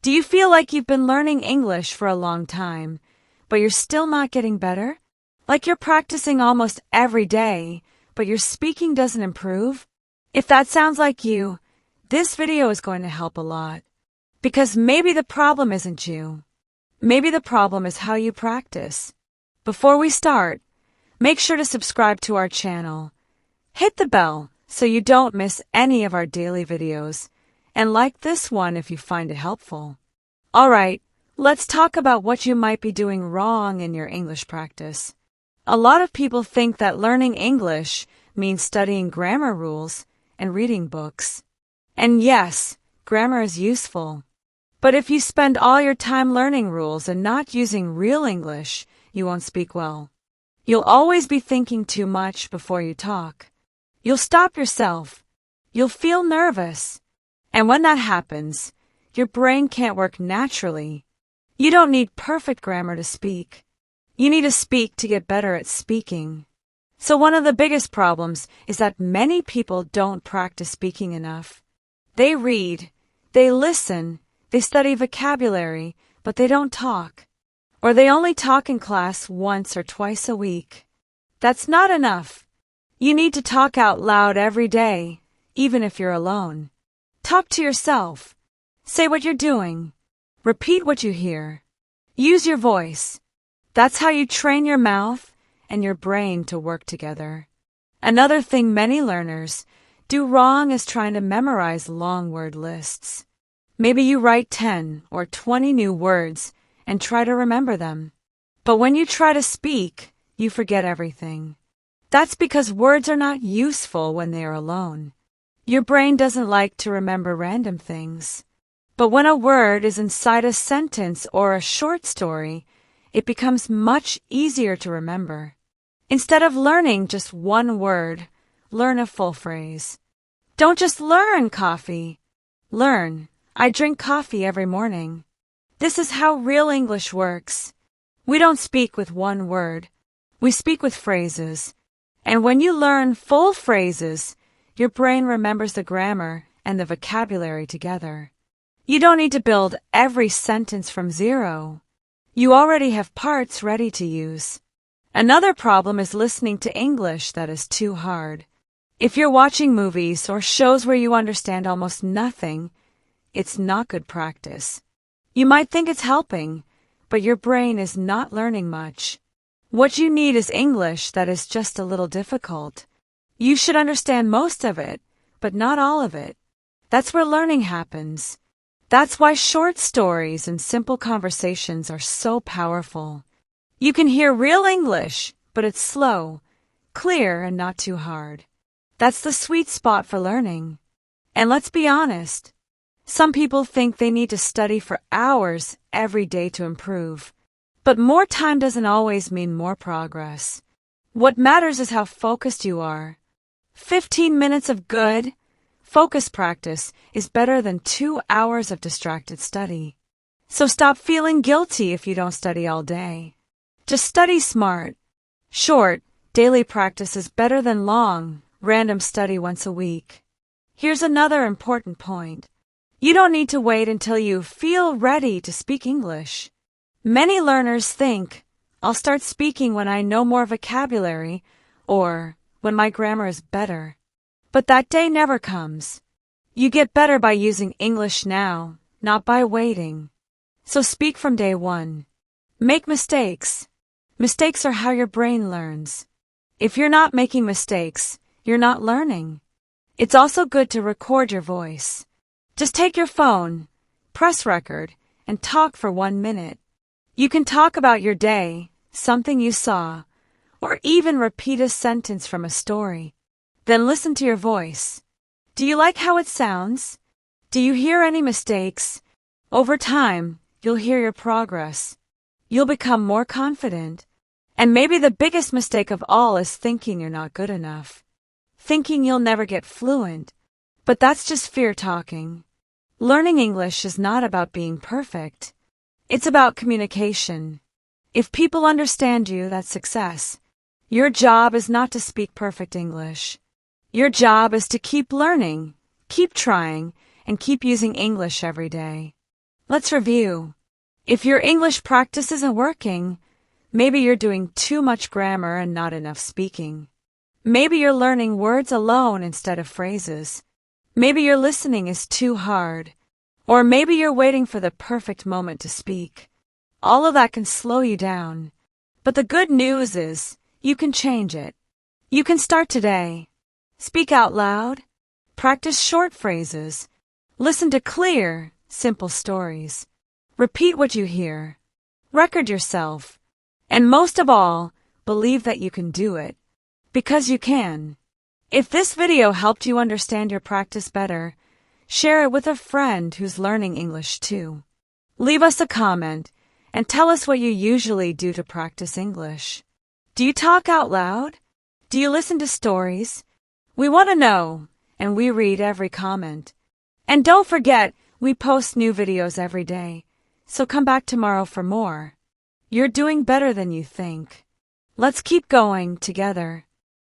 Do you feel like you've been learning English for a long time, but you're still not getting better? Like you're practicing almost every day, but your speaking doesn't improve? If that sounds like you, this video is going to help a lot. Because maybe the problem isn't you. Maybe the problem is how you practice. Before we start, make sure to subscribe to our channel. Hit the bell so you don't miss any of our daily videos, and like this one if you find it helpful. Alright, let's talk about what you might be doing wrong in your English practice. A lot of people think that learning English means studying grammar rules and reading books. And yes, grammar is useful. But if you spend all your time learning rules and not using real English, you won't speak well. You'll always be thinking too much before you talk. You'll stop yourself. You'll feel nervous. And when that happens, your brain can't work naturally. You don't need perfect grammar to speak. You need to speak to get better at speaking. So one of the biggest problems is that many people don't practice speaking enough. They read, they listen, they study vocabulary, but they don't talk. Or they only talk in class once or twice a week. That's not enough. You need to talk out loud every day, even if you're alone. Talk to yourself. Say what you're doing. Repeat what you hear. Use your voice. That's how you train your mouth and your brain to work together. Another thing many learners do wrong is trying to memorize long word lists. Maybe you write 10 or 20 new words and try to remember them. But when you try to speak, you forget everything. That's because words are not useful when they are alone. Your brain doesn't like to remember random things. But when a word is inside a sentence or a short story, it becomes much easier to remember. Instead of learning just one word, learn a full phrase. Don't just learn coffee. Learn, I drink coffee every morning. This is how real English works. We don't speak with one word. We speak with phrases. And when you learn full phrases, your brain remembers the grammar and the vocabulary together. You don't need to build every sentence from zero. You already have parts ready to use. Another problem is listening to English that is too hard. If you're watching movies or shows where you understand almost nothing, it's not good practice. You might think it's helping, but your brain is not learning much. What you need is English that is just a little difficult. You should understand most of it, but not all of it. That's where learning happens. That's why short stories and simple conversations are so powerful. You can hear real English, but it's slow, clear, and not too hard. That's the sweet spot for learning. And let's be honest. Some people think they need to study for hours every day to improve. But more time doesn't always mean more progress. What matters is how focused you are. 15 minutes of good, focused practice is better than 2 hours of distracted study. So stop feeling guilty if you don't study all day. Just study smart. Short, daily practice is better than long, random study once a week. Here's another important point. You don't need to wait until you feel ready to speak English. Many learners think, I'll start speaking when I know more vocabulary or when my grammar is better. But that day never comes. You get better by using English now, not by waiting. So speak from day one. Make mistakes. Mistakes are how your brain learns. If you're not making mistakes, you're not learning. It's also good to record your voice. Just take your phone, press record, and talk for 1 minute. You can talk about your day, something you saw, or even repeat a sentence from a story. Then listen to your voice. Do you like how it sounds? Do you hear any mistakes? Over time, you'll hear your progress. You'll become more confident. And maybe the biggest mistake of all is thinking you're not good enough. Thinking you'll never get fluent. But that's just fear talking. Learning English is not about being perfect. It's about communication. If people understand you, that's success. Your job is not to speak perfect English. Your job is to keep learning, keep trying, and keep using English every day. Let's review. If your English practice isn't working, maybe you're doing too much grammar and not enough speaking. Maybe you're learning words alone instead of phrases. Maybe your listening is too hard. Or maybe you're waiting for the perfect moment to speak. All of that can slow you down. But the good news is, you can change it. You can start today. Speak out loud. Practice short phrases. Listen to clear, simple stories. Repeat what you hear. Record yourself. And most of all, believe that you can do it. Because you can. If this video helped you understand your practice better, share it with a friend who's learning English too. Leave us a comment and tell us what you usually do to practice English. Do you talk out loud? Do you listen to stories? We want to know, and we read every comment. And don't forget, we post new videos every day, so come back tomorrow for more. You're doing better than you think. Let's keep going together.